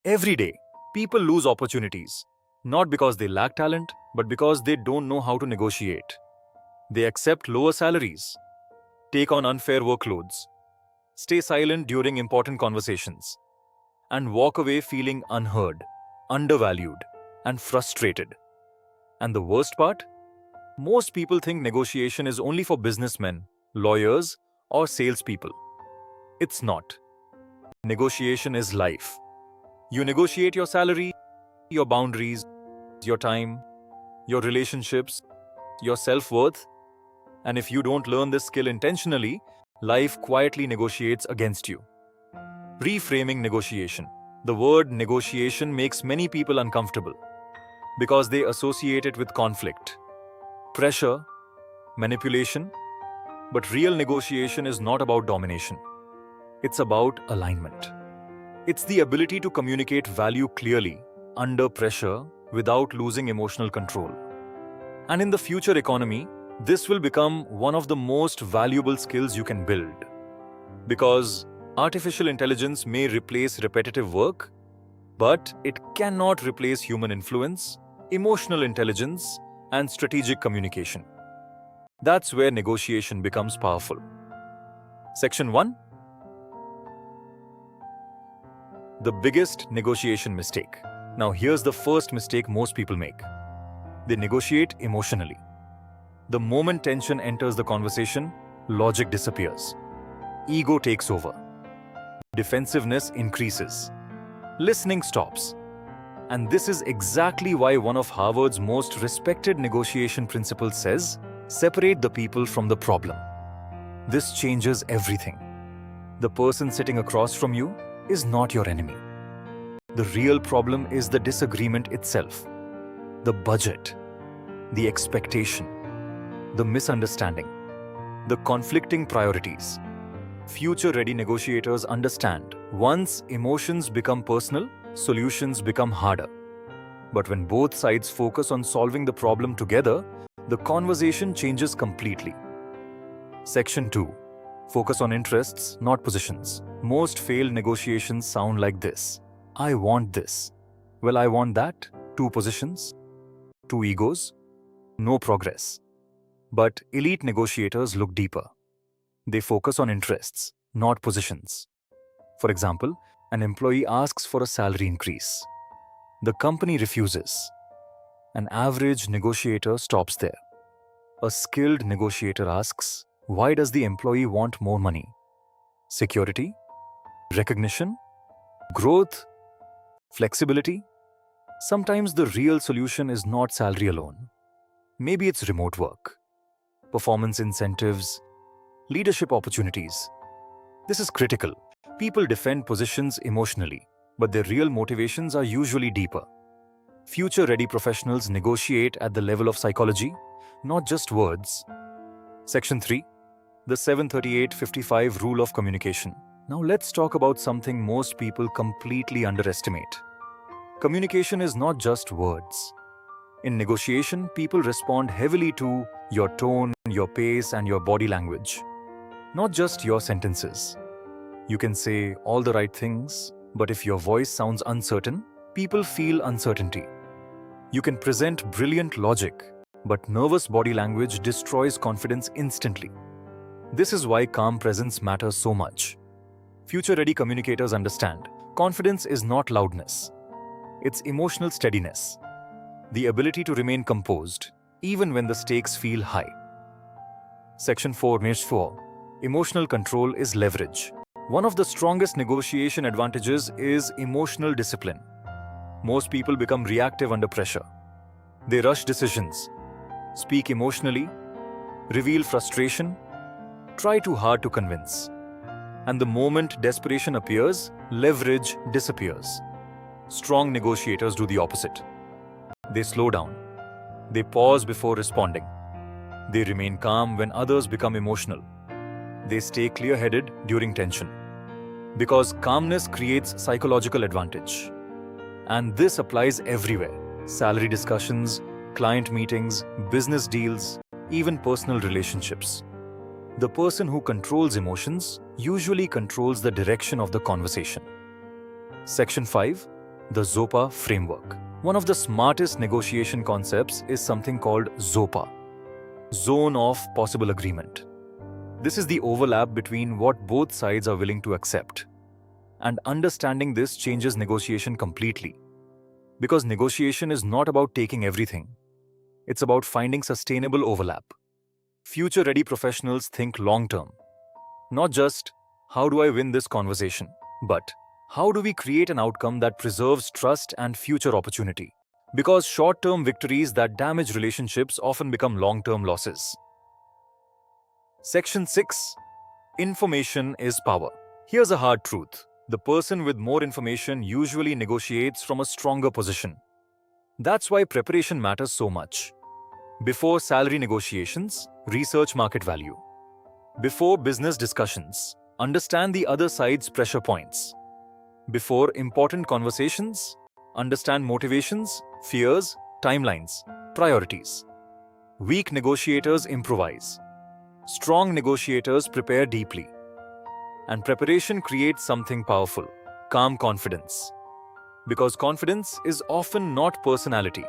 Every day, people lose opportunities, not because they lack talent, but because they don't know how to negotiate. They accept lower salaries, take on unfair workloads, stay silent during important conversations, and walk away feeling unheard, undervalued, and frustrated. And the worst part? Most people think negotiation is only for businessmen, lawyers, or salespeople. It's not. Negotiation is life. You negotiate your salary, your boundaries, your time, your relationships, your self-worth, and if you don't learn this skill intentionally, life quietly negotiates against you. Reframing negotiation. The word negotiation makes many people uncomfortable because they associate it with conflict, pressure, manipulation. But real negotiation is not about domination. It's about alignment. It's the ability to communicate value clearly, under pressure, without losing emotional control. And in the future economy, this will become one of the most valuable skills you can build. Because artificial intelligence may replace repetitive work, but it cannot replace human influence, emotional intelligence, and strategic communication. That's where negotiation becomes powerful. Section 1. The biggest negotiation mistake. Now here's the first mistake most people make. They negotiate emotionally. The moment tension enters the conversation, logic disappears. Ego takes over. Defensiveness increases. Listening stops. And this is exactly why one of Harvard's most respected negotiation principles says, separate the people from the problem. This changes everything. The person sitting across from you is not your enemy. The real problem is the disagreement itself, the budget, the expectation, the misunderstanding, the conflicting priorities. Future-ready negotiators understand once emotions become personal, solutions become harder. But when both sides focus on solving the problem together, the conversation changes completely. Section 2. Focus on interests, not positions. Most failed negotiations sound like this. I want this. Well, I want that. Two positions. Two egos. No progress. But elite negotiators look deeper. They focus on interests, not positions. For example, an employee asks for a salary increase. The company refuses. An average negotiator stops there. A skilled negotiator asks, why does the employee want more money? Security? Recognition? Growth? Flexibility? Sometimes the real solution is not salary alone. Maybe it's remote work, performance incentives, leadership opportunities. This is critical. People defend positions emotionally, but their real motivations are usually deeper. Future-ready professionals negotiate at the level of psychology, not just words. Section 3. The 738-55 Rule of Communication. Now let's talk about something most people completely underestimate. Communication is not just words. In negotiation, people respond heavily to your tone, your pace, and your body language. Not just your sentences. You can say all the right things, but if your voice sounds uncertain, people feel uncertainty. You can present brilliant logic, but nervous body language destroys confidence instantly. This is why calm presence matters so much. Future-ready communicators understand, confidence is not loudness. It's emotional steadiness. The ability to remain composed, even when the stakes feel high. Section 4. Emotional control is leverage. One of the strongest negotiation advantages is emotional discipline. Most people become reactive under pressure. They rush decisions, speak emotionally, reveal frustration, try too hard to convince. And the moment desperation appears, leverage disappears. Strong negotiators do the opposite. They slow down. They pause before responding. They remain calm when others become emotional. They stay clear-headed during tension. Because calmness creates psychological advantage. And this applies everywhere. Salary discussions, client meetings, business deals, even personal relationships. The person who controls emotions usually controls the direction of the conversation. Section 5. the ZOPA framework. One of the smartest negotiation concepts is something called ZOPA, Zone of Possible Agreement. This is the overlap between what both sides are willing to accept. And understanding this changes negotiation completely. Because negotiation is not about taking everything. It's about finding sustainable overlap. Future-ready professionals think long-term. Not just, how do I win this conversation? But, how do we create an outcome that preserves trust and future opportunity? Because short-term victories that damage relationships often become long-term losses. Section 6. Information is power. Here's a hard truth. The person with more information usually negotiates from a stronger position. That's why preparation matters so much. Before salary negotiations, research market value. Before business discussions, understand the other side's pressure points. Before important conversations, understand motivations, fears, timelines, priorities. Weak negotiators improvise. Strong negotiators prepare deeply. And preparation creates something powerful, calm confidence. Because confidence is often not personality.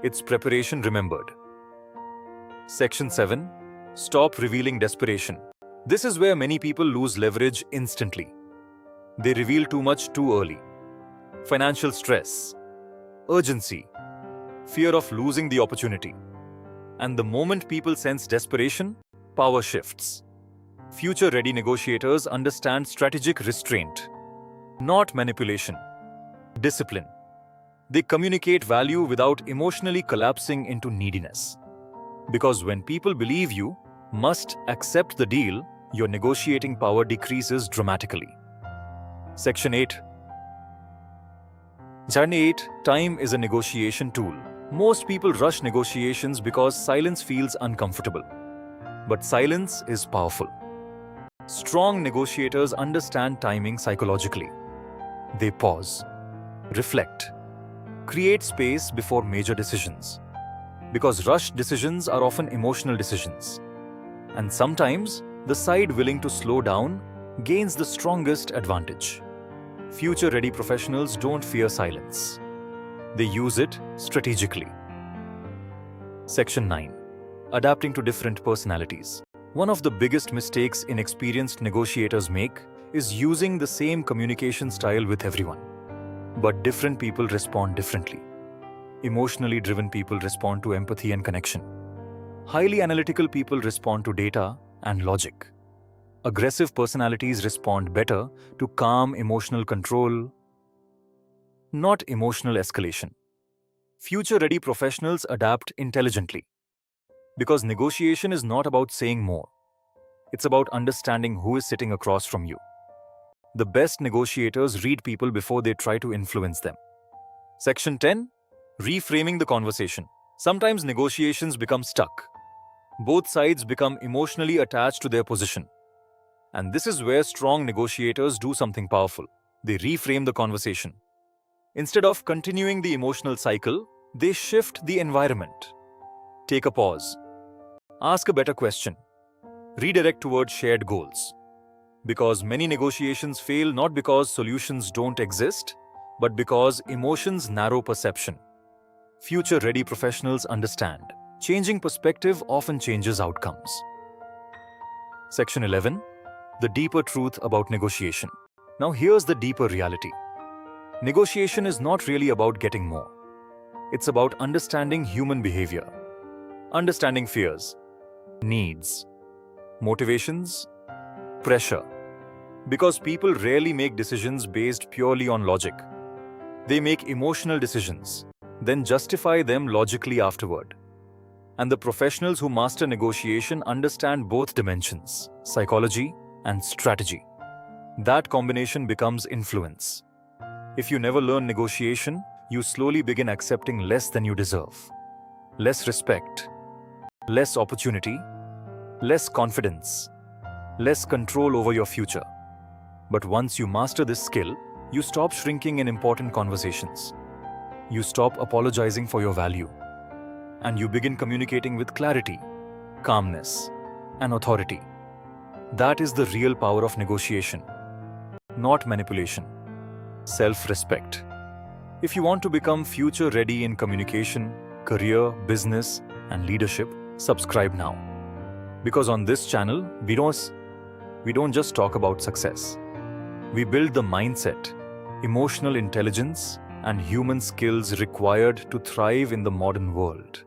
It's preparation remembered. Section 7. Stop revealing desperation. This is where many people lose leverage instantly. They reveal too much too early. Financial stress, urgency, fear of losing the opportunity. And the moment people sense desperation, power shifts. Future-ready negotiators understand strategic restraint, not manipulation, discipline. They communicate value without emotionally collapsing into neediness. Because when people believe you must accept the deal, your negotiating power decreases dramatically. Section 8. Journey 8. Time is a negotiation tool. Most people rush negotiations because silence feels uncomfortable. But silence is powerful. Strong negotiators understand timing psychologically. They pause, reflect, create space before major decisions. Because rushed decisions are often emotional decisions. And sometimes, the side willing to slow down gains the strongest advantage. Future-ready professionals don't fear silence. They use it strategically. Section 9. Adapting to different personalities. One of the biggest mistakes inexperienced negotiators make is using the same communication style with everyone. But different people respond differently. Emotionally driven people respond to empathy and connection. Highly analytical people respond to data and logic. Aggressive personalities respond better to calm emotional control, not emotional escalation. Future-ready professionals adapt intelligently. Because negotiation is not about saying more. It's about understanding who is sitting across from you. The best negotiators read people before they try to influence them. Section 10. Reframing the conversation. Sometimes negotiations become stuck. Both sides become emotionally attached to their position. And this is where strong negotiators do something powerful. They reframe the conversation. Instead of continuing the emotional cycle, they shift the environment. Take a pause. Ask a better question. Redirect towards shared goals. Because many negotiations fail not because solutions don't exist, but because emotions narrow perception. Future-ready professionals understand. Changing perspective often changes outcomes. Section 11. The deeper truth about negotiation. Now here's the deeper reality. Negotiation is not really about getting more. It's about understanding human behavior. Understanding fears, needs, motivations, pressure. Because people rarely make decisions based purely on logic. They make emotional decisions, then justify them logically afterward. And the professionals who master negotiation understand both dimensions, psychology and strategy. That combination becomes influence. If you never learn negotiation, you slowly begin accepting less than you deserve. Less respect, less opportunity, less confidence, less control over your future. But once you master this skill, you stop shrinking in important conversations. You stop apologizing for your value. And you begin communicating with clarity, calmness, and authority. That is the real power of negotiation. Not manipulation. Self-respect. If you want to become future ready in communication, career, business, and leadership, subscribe now. Because on this channel, we don't just talk about success. We build the mindset, emotional intelligence, and human skills required to thrive in the modern world.